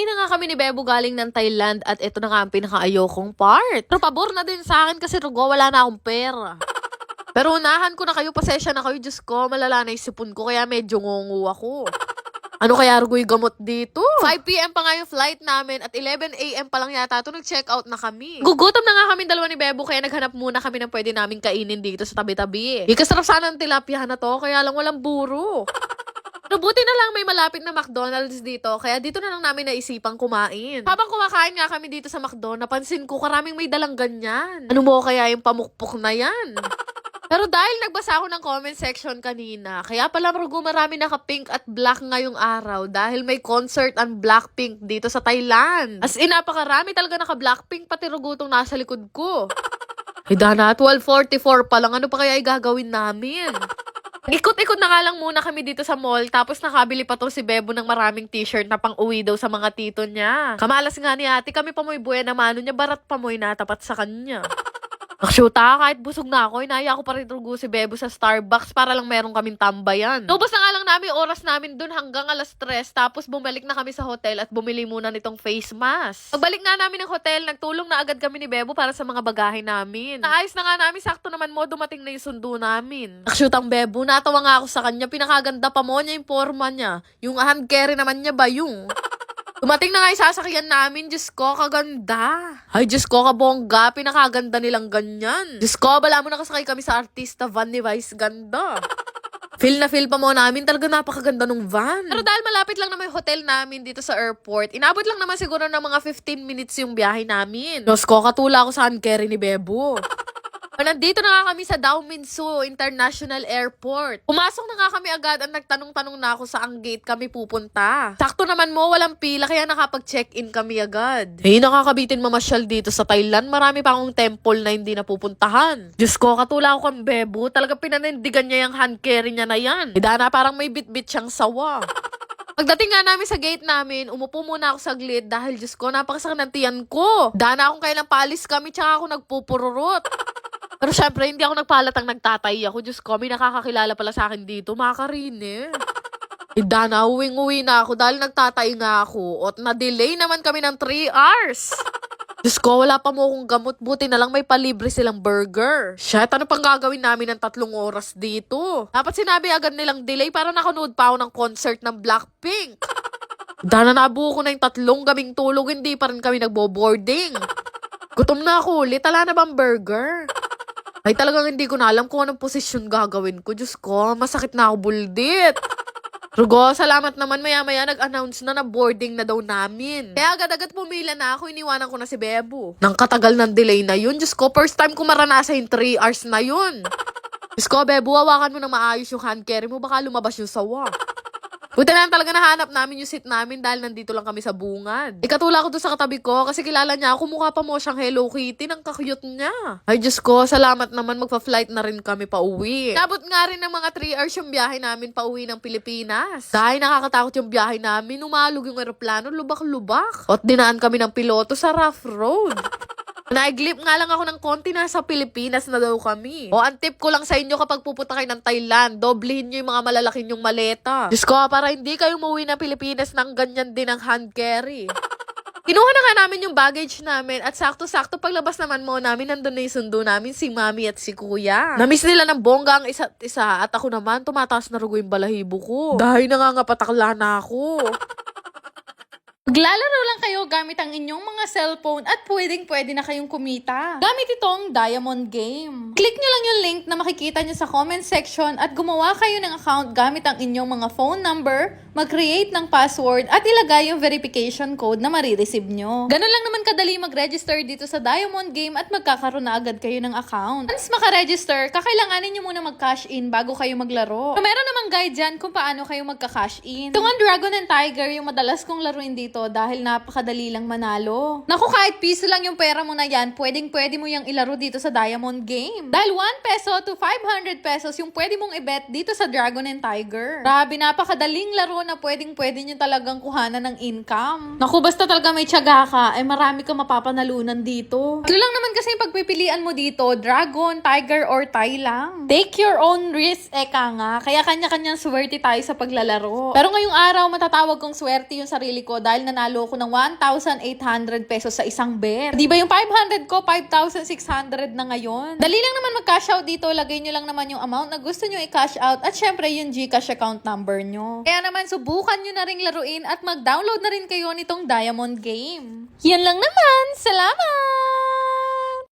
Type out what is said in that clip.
Umuwi na nga kami ni Bebo galing ng Thailand at ito na nga ang pinaka-ayokong part. Pero pabor na din sa akin kasi rugo, wala na akong pera. Pero unahan ko na kayo, pasensya na kayo, Diyos ko, malala na yung sipon ko kaya medyo ngungu ako. Ano kaya rugoy gamot dito? 5 PM pa nga yung flight namin at 11 AM pa lang yata ito nag-check out na kami. Gugutom na nga kami dalawa ni Bebo kaya naghanap muna kami ng pwede namin kainin dito sa tabi-tabi. Ikasarap sana ng tilapia na to kaya lang walang buro. Pero buti na lang may malapit na McDonald's dito, kaya dito na lang namin naisipang kumain. Habang kumakain nga kami dito sa McDo, napansin ko karaming may dalang ganyan. Ano mo kaya yung pamukpok na yan? Pero dahil nagbasa ako ng comment section kanina, kaya pala rugo marami naka-pink at black ngayong araw dahil may concert ang Blackpink dito sa Thailand. As in, napakarami talaga naka-Blackpink, pati rugutong nasa likod ko. Hidana, 12:44 pa lang, ano pa kaya gagawin namin? Ikot-ikot na nga lang muna kami dito sa mall, tapos nakabili pa to si Bebo ng maraming t-shirt na pang uwi daw sa mga tito niya. Kamalas nga ni ate, kami pa mo'y buhay na mano niya, barat pa mo'y natapat sa kanya. Nakshuta, kahit busog na ako, inaya ko pa rin rugo si Bebo sa Starbucks para lang meron kaming tambayan. Lubos na nga lang namin oras namin dun hanggang 3:00, tapos bumalik na kami sa hotel at bumili muna nitong face mask. Pagbalik nga namin ng hotel, nagtulong na agad kami ni Bebo para sa mga bagahe namin. Naayos na nga namin, sakto naman mo, dumating na yung sundo namin. Nakshutang Bebo, natawa nga ako sa kanya, pinakaganda pa mo niya yung forma niya. Yung hand carry naman niya ba yung... Dumating na nga yung sasakyan namin, Diyos ko, kaganda. Ay, Diyos ko, kabongga, pinakaganda nilang ganyan. Diyos ko, bala mo nakasakay kami sa artista van ni Vice, ganda. Feel na feel pa mo namin, talaga napakaganda nung van. Pero dahil malapit lang naman yung hotel namin dito sa airport, inabot lang naman siguro ng mga 15 minutes yung biyahe namin. Diyos ko, katula ako sa hand carry ni Bebo. Nandito na nga kami sa Dao Minso International Airport. Pumasok na nga kami agad at nagtanong-tanong na ako saang gate kami pupunta. Sakto naman mo, walang pila kaya nakapag-check-in kami agad. Nakakabitin mamasyal dito sa Thailand. Marami pa akong temple na hindi napupuntahan. Diyos ko, katula ako kang Bebo. Talaga pinanindigan niya yung hand carry niya na yan. Dana parang may bit-bit siyang sawa. Pagdating nga namin sa gate namin, umupo muna ako saglit dahil Diyos ko, napakasakit ng tiyan ko. Dana akong kailang palis kami tsaka ako nagpupururot. Pero syempre, hindi ako nagpalatang nagtatay ako. Diyos ko, may nakakakilala pala sa akin dito. Makarine. Dana, uwing-uwi na ako dahil nagtatay nga ako. At na-delay naman kami ng 3 hours. Diyos ko, wala pa mo akong gamot. Buti na lang may palibre silang burger. Shit, ano pang gagawin namin ng 3 oras dito? Dapat sinabi agad nilang delay para nakanood pa ako ng concert ng Blackpink. Dana, nabuo ko na yung 3 gabing tulog. Hindi pa rin kami nagbo-boarding. Gutom na ako ulit. Tala na bang burger? Ay talagang hindi ko na alam kung anong posisyon gagawin ko. Diyos ko, masakit na ako buldit. Rugo, salamat naman, maya-maya nag-announce na boarding na daw namin. Kaya agad-agad pumila na ako, iniwanan ko na si Bebo. Nang katagal ng delay na yun, Diyos ko, first time ko maranasan yung 3 hours na yun. Diyos ko, Bebo, hawakan mo nang maayos yung hand carry mo, baka lumabas yung sawa. Buti na lang talaga nahanap namin yung seat namin dahil nandito lang kami sa bungad. Ikatula ko doon sa katabi ko kasi kilala niya ako, mukha pa mo siyang Hello Kitty, nang kakuyot niya. Ay Diyos ko, salamat naman, magpa-flight na rin kami pa uwi. Nabot nga rin ng mga 3 hours yung biyahe namin pa uwi ng Pilipinas. Dahil nakakatakot yung biyahe namin, umalog yung aeroplano, lubak-lubak. At dinaan kami ng piloto sa rough road. Naiglip nga lang ako ng konti, nasa Pilipinas na daw kami. O, ang tip ko lang sa inyo kapag pupunta kayo ng Thailand, doblehin nyo yung mga malalaking yung maleta. Diyos ko, para hindi kayo umuwi ng Pilipinas ng ganyan din ang hand carry. Kinuha na nga namin yung baggage namin at sakto-sakto paglabas naman mo namin, nandun na yung sundo namin, si Mami at si Kuya. Namiss nila ng bongga ang isa't isa at ako naman, tumataas na rugo yung balahibo ko. Dahil nangangapatakla na ako. Maglalaro lang kayo gamit ang inyong mga cellphone at pwedeng-pwede na kayong kumita gamit itong Diamond Game. Click nyo lang yung link na makikita nyo sa comment section at gumawa kayo ng account gamit ang inyong mga phone number, mag-create ng password at ilagay yung verification code na marireceive nyo. Ganun lang naman kadali mag-register dito sa Diamond Game at magkakaroon na agad kayo ng account. Once maka-register, kakailanganin nyo muna mag-cash in bago kayo maglaro. So, meron namang guide dyan kung paano kayo magka-cash in. Itong Dragon and Tiger yung madalas kong laruin dito dahil napakadali lang manalo. Naku, kahit piso lang yung pera mo na yan, pwedeng-pwede mo yung ilaro dito sa Diamond Game. Dahil 1 peso to 500 pesos yung pwede mong i-bet dito sa Dragon and Tiger. Grabe, napakadaling laro na pwedeng-pwede nyo talagang kuhanan ng income. Naku, basta talaga may tiyaga ka, ay marami kang mapapanalunan dito. Ito lang naman kasi yung pagpipilian mo dito, Dragon, Tiger, or Tai lang. Take your own risk, eka nga. Kaya kanya-kanyang swerte tayo sa paglalaro. Pero ngayong araw, matatawag kong swerte yung sarili ko dahil dahil nanalo ko ng 1,800 pesos sa isang bet. Di ba yung 500 ko, 5,600 na ngayon? Dali lang naman mag-cash out dito. Lagay nyo lang naman yung amount na gusto nyo i-cash out at syempre yung GCash account number nyo. Kaya naman subukan nyo na ring laruin at mag-download na rin kayo nitong Diamond Game. Yan lang naman. Salamat!